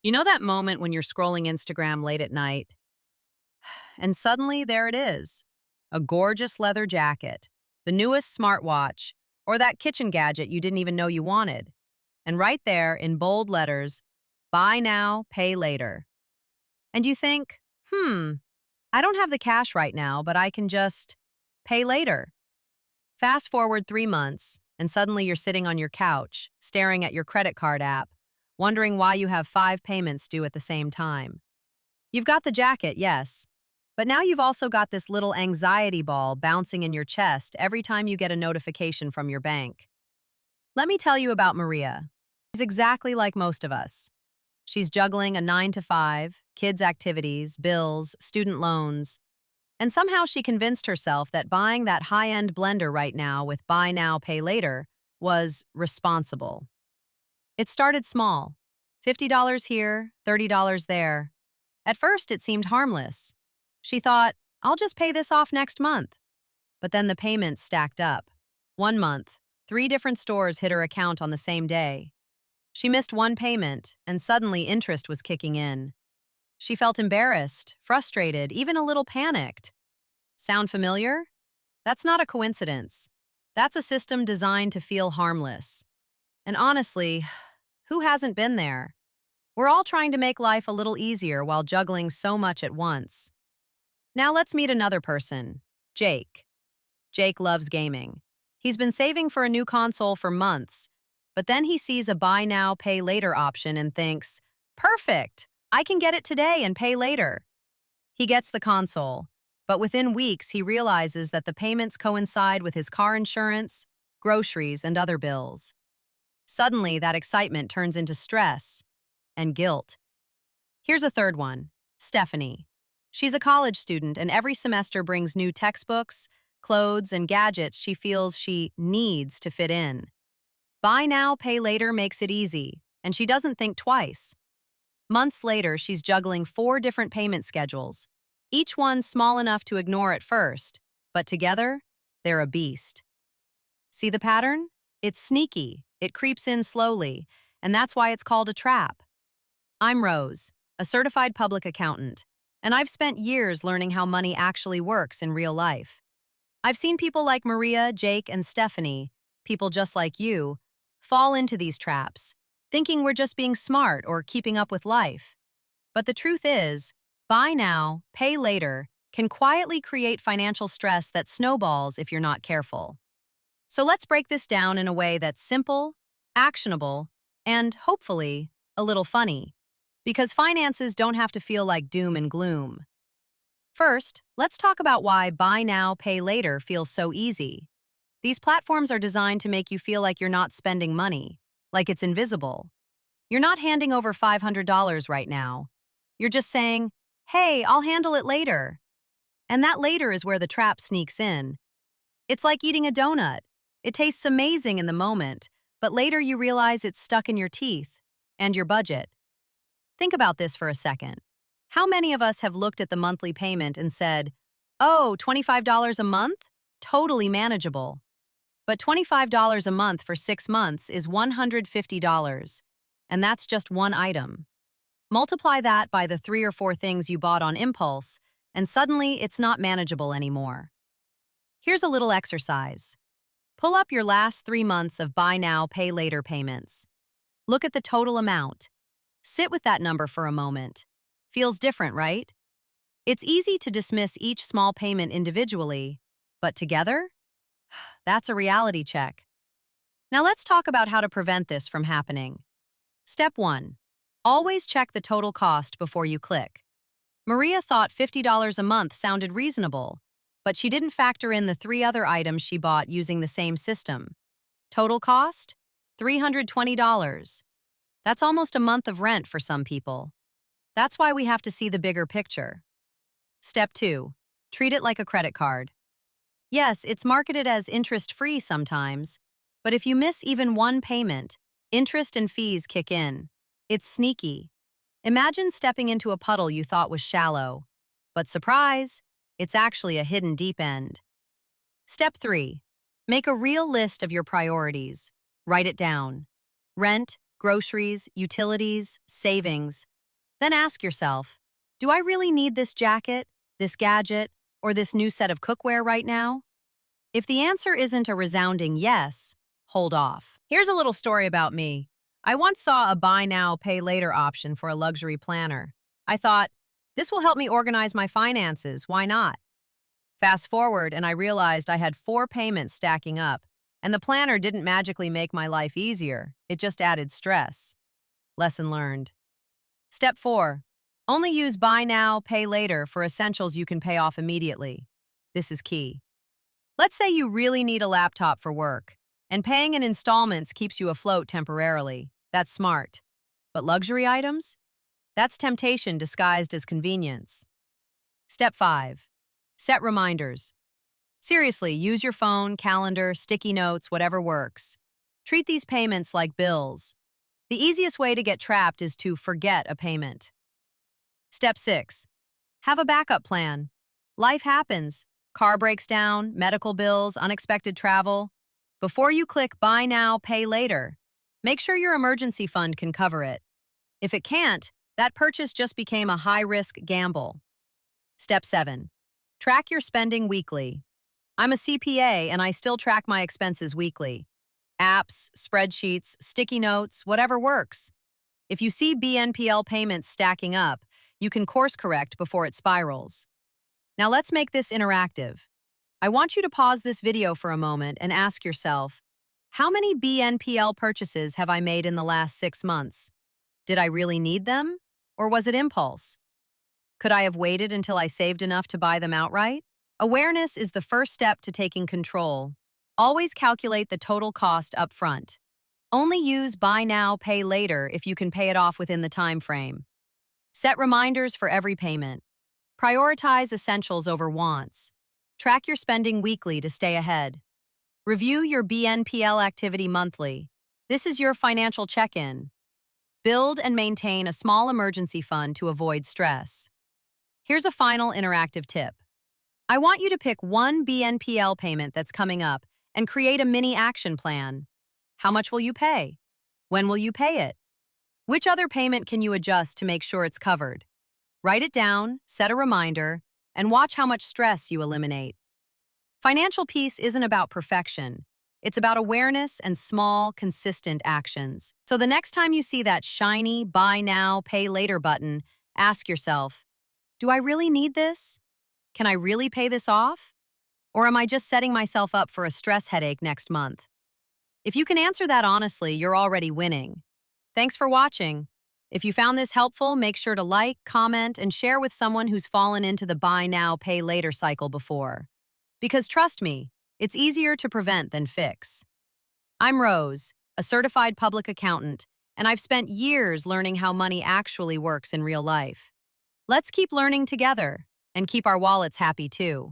You know that moment when you're scrolling Instagram late at night, and suddenly there it is, a gorgeous leather jacket, the newest smartwatch, or that kitchen gadget you didn't even know you wanted. And right there in bold letters, buy now, pay later. And you think, I don't have the cash right now, but I can just pay later. Fast forward 3 months, and suddenly you're sitting on your couch, staring at your credit card app, wondering why you have 5 payments due at the same time. You've got the jacket, yes, but now you've also got this little anxiety ball bouncing in your chest every time you get a notification from your bank. Let me tell you about Maria. She's exactly like most of us. She's juggling a 9 to 5, kids' activities, bills, student loans, and somehow she convinced herself that buying that high-end blender right now with buy now, pay later was responsible. It started small, $50 here, $30 there. At first, it seemed harmless. She thought, I'll just pay this off next month. But then the payments stacked up. 1 month, 3 different stores hit her account on the same day. She missed one payment, and suddenly interest was kicking in. She felt embarrassed, frustrated, even a little panicked. Sound familiar? That's not a coincidence. That's a system designed to feel harmless. And honestly, who hasn't been there? We're all trying to make life a little easier while juggling so much at once. Now let's meet another person, Jake. Jake loves gaming. He's been saving for a new console for months, but then he sees a buy now, pay later option and thinks, perfect, I can get it today and pay later. He gets the console, but within weeks he realizes that the payments coincide with his car insurance, groceries, and other bills. Suddenly, that excitement turns into stress and guilt. Here's a third one, Stephanie. She's a college student and every semester brings new textbooks, clothes, and gadgets she feels she needs to fit in. Buy now, pay later makes it easy, and she doesn't think twice. Months later, she's juggling 4 different payment schedules, each one small enough to ignore at first, but together, they're a beast. See the pattern? It's sneaky, it creeps in slowly, and that's why it's called a trap. I'm Rose, a certified public accountant, and I've spent years learning how money actually works in real life. I've seen people like Maria, Jake, and Stephanie, people just like you, fall into these traps, thinking we're just being smart or keeping up with life. But the truth is, buy now, pay later can quietly create financial stress that snowballs if you're not careful. So let's break this down in a way that's simple, actionable, and hopefully a little funny, because finances don't have to feel like doom and gloom. First, let's talk about why buy now, pay later feels so easy. These platforms are designed to make you feel like you're not spending money, like it's invisible. You're not handing over $500 right now. You're just saying, hey, I'll handle it later. And that later is where the trap sneaks in. It's like eating a donut. It tastes amazing in the moment, but later you realize it's stuck in your teeth and your budget. Think about this for a second. How many of us have looked at the monthly payment and said, oh, $25 a month? Totally manageable. But $25 a month for 6 months is $150, and that's just one item. Multiply that by the 3 or 4 things you bought on impulse, and suddenly it's not manageable anymore. Here's a little exercise. Pull up your last 3 months of buy now, pay later payments. Look at the total amount. Sit with that number for a moment. Feels different, right? It's easy to dismiss each small payment individually, but together? That's a reality check. Now let's talk about how to prevent this from happening. Step 1. Always check the total cost before you click. Maria thought $50 a month sounded reasonable, but she didn't factor in the 3 other items she bought using the same system. Total cost? $320. That's almost a month of rent for some people. That's why we have to see the bigger picture. Step 2. Treat it like a credit card. Yes, it's marketed as interest-free sometimes, but if you miss even one payment, interest and fees kick in. It's sneaky. Imagine stepping into a puddle you thought was shallow, but surprise, it's actually a hidden deep end. Step 3. Make a real list of your priorities. Write it down. Rent, groceries, utilities, savings. Then ask yourself, do I really need this jacket, this gadget, or this new set of cookware right now? If the answer isn't a resounding yes, hold off. Here's a little story about me. I once saw a buy now, pay later option for a luxury planner. I thought, this will help me organize my finances, why not? Fast forward, and I realized I had 4 payments stacking up, and the planner didn't magically make my life easier, it just added stress. Lesson learned. Step 4. Only use buy now, pay later for essentials you can pay off immediately. This is key. Let's say you really need a laptop for work, and paying in installments keeps you afloat temporarily. That's smart. But luxury items? That's temptation disguised as convenience. Step 5. Set reminders. Seriously, use your phone, calendar, sticky notes, whatever works. Treat these payments like bills. The easiest way to get trapped is to forget a payment. Step 6. Have a backup plan. Life happens. Car breaks down, medical bills, unexpected travel. Before you click buy now, pay later, make sure your emergency fund can cover it. If it can't, that purchase just became a high-risk gamble. Step 7. Track your spending weekly. I'm a CPA and I still track my expenses weekly. Apps, spreadsheets, sticky notes, whatever works. If you see BNPL payments stacking up, you can course correct before it spirals. Now let's make this interactive. I want you to pause this video for a moment and ask yourself, how many BNPL purchases have I made in the last 6 months? Did I really need them? Or was it impulse? Could I have waited until I saved enough to buy them outright? Awareness is the first step to taking control. Always calculate the total cost up front. Only use buy now, pay later if you can pay it off within the time frame. Set reminders for every payment. Prioritize essentials over wants. Track your spending weekly to stay ahead. Review your BNPL activity monthly. This is your financial check-in. Build and maintain a small emergency fund to avoid stress. Here's a final interactive tip. I want you to pick one BNPL payment that's coming up and create a mini action plan. How much will you pay? When will you pay it? Which other payment can you adjust to make sure it's covered? Write it down, set a reminder, and watch how much stress you eliminate. Financial peace isn't about perfection. It's about awareness and small, consistent actions. So the next time you see that shiny buy now, pay later button, ask yourself, do I really need this? Can I really pay this off? Or am I just setting myself up for a stress headache next month? If you can answer that honestly, you're already winning. Thanks for watching. If you found this helpful, make sure to like, comment, and share with someone who's fallen into the buy now, pay later cycle before. Because trust me, it's easier to prevent than fix. I'm Rose, a certified public accountant, and I've spent years learning how money actually works in real life. Let's keep learning together and keep our wallets happy too.